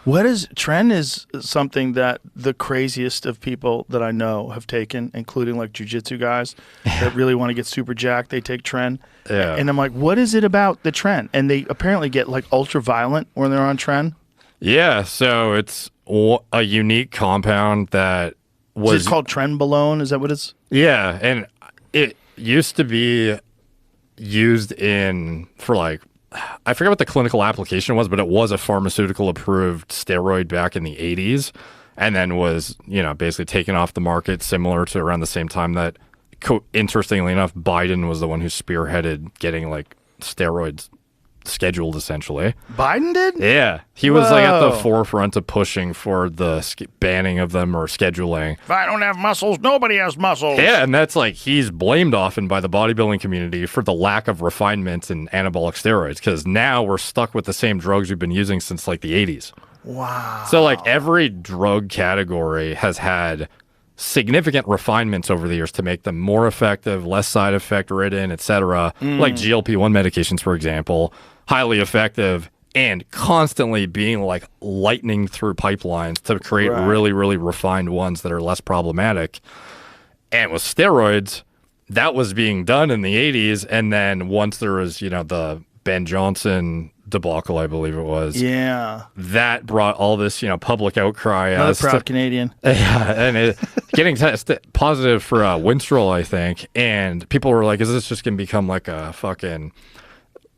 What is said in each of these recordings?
Tren is something that the craziest of people that I know have taken, including like jiu-jitsu guys that really want to get super jacked. They take Tren. Yeah. And I'm like, what is it about the Tren? And they apparently get like ultra violent when they're on Tren. Yeah. So it's a unique compound that was... Is it called Trenbolone? Is that what it's? Yeah. And it used to be used for like, I forget what the clinical application was, but it was a pharmaceutical approved steroid back in the 80s, and then was, basically taken off the market similar to around the same time that, interestingly enough, Biden was the one who spearheaded getting like steroids scheduled essentially. Biden did? Yeah. He was like at the forefront of pushing for the banning of them or scheduling. If I don't have muscles, nobody has muscles. Yeah, and that's like he's blamed often by the bodybuilding community for the lack of refinement in anabolic steroids, because now we're stuck with the same drugs we've been using since like the 80s. Wow. So like every drug category has had significant refinements over the years to make them more effective, less side effect ridden, etc. Like GLP-1 medications, for example, highly effective and constantly being like lightning through pipelines to create really, really refined ones that are less problematic. And with steroids, that was being done in the 80s. And then once there was, the Ben Johnson debacle, I believe it was. Yeah. That brought all this, public outcry. Another proud Canadian. Yeah, and getting positive for Winstrol, I think. And people were like, is this just going to become like a fucking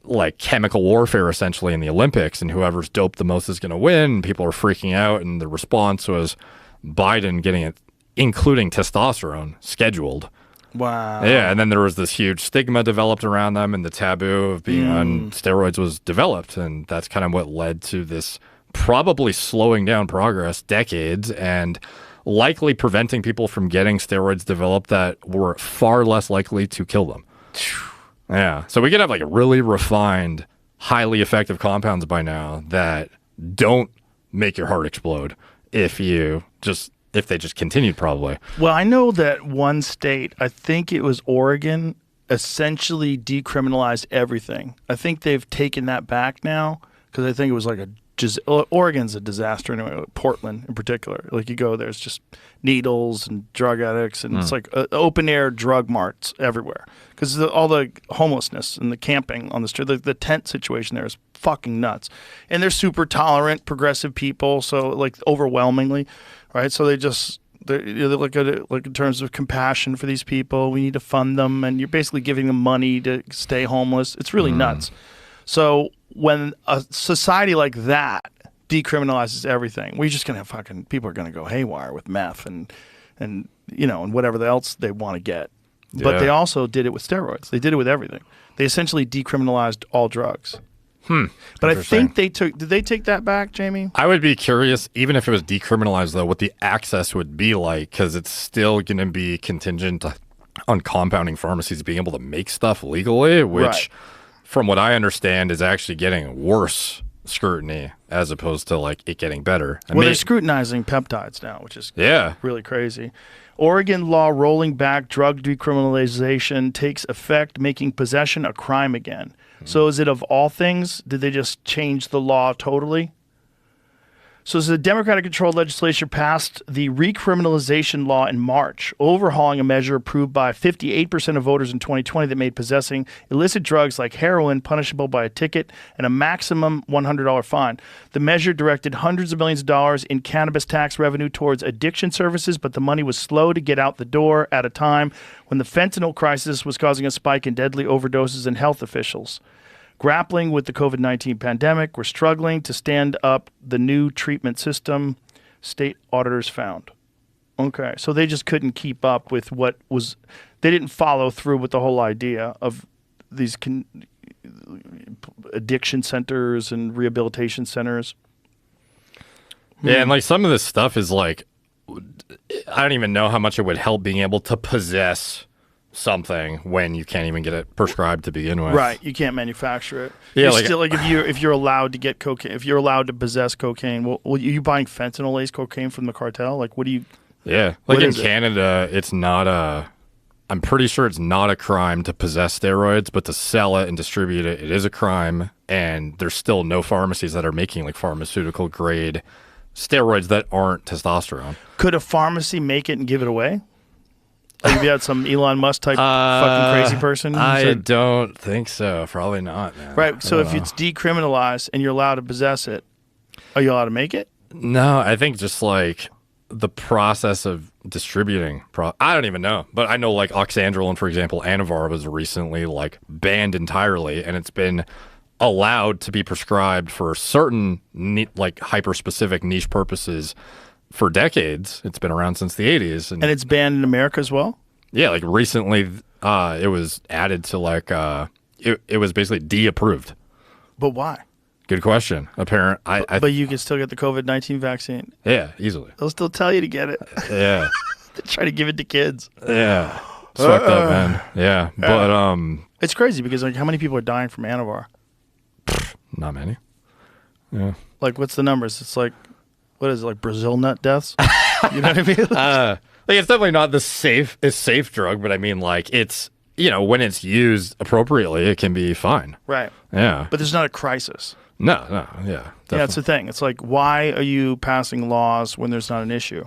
like chemical warfare essentially in the Olympics, and whoever's doped the most is going to win? People are freaking out, and the response was Biden getting it, including testosterone, scheduled. Wow. Yeah, and then there was this huge stigma developed around them, and the taboo of being on steroids was developed, and that's kind of what led to this probably slowing down progress decades and likely preventing people from getting steroids developed that were far less likely to kill them. Yeah, so we could have like really refined, highly effective compounds by now that don't make your heart explode if they just continued, probably. Well, I know that one state, I think it was Oregon, essentially decriminalized everything. I think they've taken that back now, because I think it was like Oregon's a disaster anyway, Portland in particular. Like you go there, it's just needles and drug addicts, and it's like open air drug marts everywhere. Because all the homelessness and the camping on the street, the tent situation there is fucking nuts. And they're super tolerant, progressive people, so like overwhelmingly, right? So they're like in terms of compassion for these people, we need to fund them, and you're basically giving them money to stay homeless. It's really nuts. So when a society like that decriminalizes everything, we're just gonna have people are gonna go haywire with meth and whatever else they want to get. But they also did it with steroids. They did it with everything. They essentially decriminalized all drugs. But I think did they take that back, Jamie? I would be curious, even if it was decriminalized, though, what the access would be like, because it's still going to be contingent on compounding pharmacies being able to make stuff legally, which, from what I understand, is actually getting worse scrutiny as opposed to like it getting better. They're scrutinizing peptides now, which is really crazy. Oregon law rolling back drug decriminalization takes effect, making possession a crime again. So is it of all things? Did they just change the law totally? So the Democratic-controlled legislature passed the recriminalization law in March, overhauling a measure approved by 58% of voters in 2020 that made possessing illicit drugs like heroin punishable by a ticket and a maximum $100 fine. The measure directed hundreds of millions of dollars in cannabis tax revenue towards addiction services, but the money was slow to get out the door at a time when the fentanyl crisis was causing a spike in deadly overdoses, and health officials grappling with the COVID-19 pandemic were struggling to stand up the new treatment system, state auditors found. Okay, so they just couldn't keep up with they didn't follow through with the whole idea of these addiction centers and rehabilitation centers. Yeah, and like some of this stuff is like, I don't even know how much it would help being able to possess something when you can't even get it prescribed to begin with. Right, you can't manufacture it. Yeah, still if you're allowed to get cocaine, if you're allowed to possess cocaine, well, are you buying fentanyl-laced cocaine from the cartel? Like, what do you? Yeah, like in Canada, it's not I'm pretty sure it's not a crime to possess steroids, but to sell it and distribute it, it is a crime. And there's still no pharmacies that are making like pharmaceutical grade steroids that aren't testosterone. Could a pharmacy make it and give it away? Like if you had some Elon Musk type fucking crazy person? I don't think so. Probably not, man. Right. So if it's decriminalized and you're allowed to possess it, are you allowed to make it? No, I think just like the process of distributing. I don't even know. But I know like oxandrolone, for example, Anavar was recently like banned entirely, and it's been allowed to be prescribed for certain like hyper-specific niche purposes for decades. It's been around since the 80s. And it's banned in America as well? Yeah, like recently it was added to like, it was basically de-approved. But why? Good question. But you can still get the COVID-19 vaccine. Yeah, easily. They'll still tell you to get it. Yeah. They try to give it to kids. Yeah. It's fucked up, man. Yeah. But it's crazy because like how many people are dying from Anavar? Not many. Yeah. Like what's the numbers? It's like, what is it, like Brazil nut deaths? You know what I mean? Like it's definitely not the safe drug, but I mean like it's, you know, when it's used appropriately, it can be fine. Right. Yeah. But there's not a crisis. No, yeah. Definitely. Yeah, it's the thing. It's like, why are you passing laws when there's not an issue?